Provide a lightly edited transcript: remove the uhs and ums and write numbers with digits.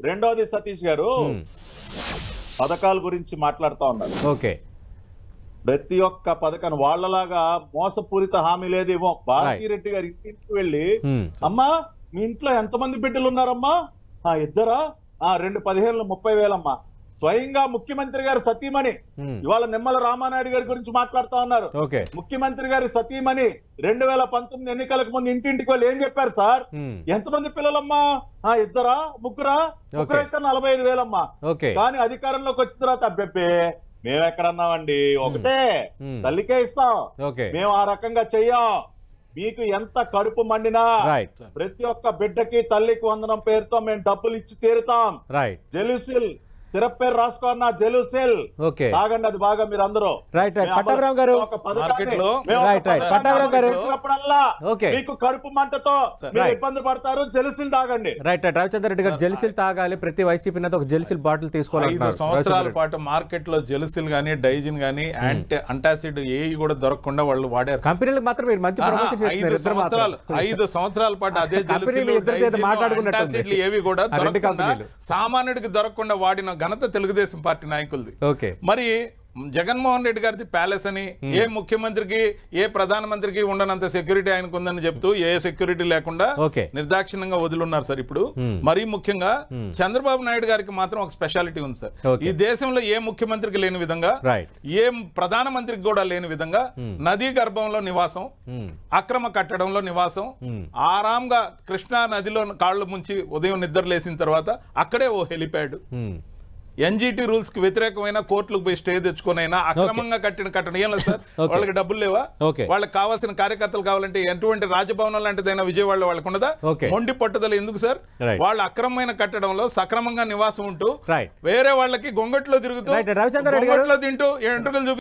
రెండోది సతీష్ గారు పథకాల గురించి మాట్లాడుతూ ఉన్నారు. ఓకే, ప్రతి ఒక్క పథకాన్ని వాళ్ళలాగా మోసపూరిత హామీ లేదేమో. భారతీరెడ్డి గారి ఇంటికి వెళ్ళి అమ్మా మీ ఇంట్లో ఎంతమంది బిడ్డలు ఉన్నారమ్మా? ఇద్దరా? 2 15 30,000 అమ్మా. స్వయంగా ముఖ్యమంత్రి గారు సతీమణి ఇవాళ నిమ్మల రామానాయుడు గారి గురించి మాట్లాడుతా ఉన్నారు. ముఖ్యమంత్రి గారి సతీమణి 2019 ఎన్నికలకు ముందు ఇంటింటికి వెళ్ళి ఏం చెప్పారు సార్? ఎంతమంది పిల్లలమ్మా? ఇద్దరా? ముగ్గురా? ముగ్గురైతే 45,000 అమ్మా. కానీ అధికారంలోకి వచ్చిన తర్వాత అబ్బెబ్బే మేము ఎక్కడన్నామండి, ఒకటే తల్లికే ఇస్తాం, మేము ఆ రకంగా చెయ్యం. మీకు ఎంత కడుపు మండినా ప్రతి ఒక్క బిడ్డకి తల్లికి వందనం పేరుతో మేము డబ్బులు ఇచ్చి తీరుతాం. జెలుసిల్ సిరప్ పేరు రాసుకోన్నా, జెలుసిల్ తాగండి, అది బాగా మీరు అందరూ. పట్టాభిరామ్ గారు మీకు కడుపు మంటతో ఇబ్బంది పడతారు, జెలుసిల్ తాగండి. రవిచంద్ర రెడ్డి గారు జెలుసిల్ తాగాలి, ప్రతి వైసీపీ నేత ఒక జెలుసిల్ బాటిల్ తీసుకోవాలి. 5 సంవత్సరాల పాటు మార్కెట్ లో జెలుసిల్ గానీ డైజిన్ గానీ అంటాసిడ్ ఏవి కూడా దొరకకుండా వాళ్ళు వాడారు. కంపెనీలకు మాత్రం మీరు మంచి 5 సంవత్సరాల పాటు అదే జెలుసిల్ అంటాసిడ్లు ఏవి కూడా దొరకకుండా సామాన్యుడికి దొరకకుండా వాడిన ఘనత తెలుగుదేశం పార్టీ నాయకులది. మరి జగన్మోహన్ రెడ్డి గారిది ప్యాలెస్ అని, ఏ ముఖ్యమంత్రికి ఏ ప్రధానమంత్రికి ఉండనంత సెక్యూరిటీ ఆయనకు ఉందని చెప్తూ ఏ సెక్యూరిటీ లేకుండా నిర్దాక్షిణ్యంగా వదిలిన్నారు సార్. ఇప్పుడు మరీ ముఖ్యంగా చంద్రబాబు నాయుడు గారికి మాత్రం ఒక స్పెషాలిటీ ఉంది సార్. ఈ దేశంలో ఏ ముఖ్యమంత్రికి లేని విధంగా, ఏ ప్రధానమంత్రికి కూడా లేని విధంగా నదీ గర్భంలో నివాసం, అక్రమ కట్టడంలో నివాసం, ఆరాంగా కృష్ణా నదిలో కాళ్లు ముంచి ఉదయం నిద్ర లేసిన తర్వాత అక్కడే ఓ హెలిప్యాడ్, ఎన్జిటి రూల్స్ కి వ్యతిరేకమైన కోర్టులకు పోయి స్టే తెచ్చుకునైనా అక్రమంగా కట్టిన కట్టడం ఏం లేదు సార్. వాళ్ళకి డబ్బులు లేవా? వాళ్ళకి కావాల్సిన కార్యకర్తలు కావాలంటే ఎటువంటి రాజభవనం లాంటిదైనా విజయవాడలో వాళ్ళకు ఉండదా? మొండి పట్టుదల ఎందుకు సార్? వాళ్ళు అక్రమమైన కట్టడంలో సక్రమంగా నివాసం ఉంటూ వేరే వాళ్ళకి గొంగట్లో తిరుగుతూ తింటూ ఎంట్రుకలు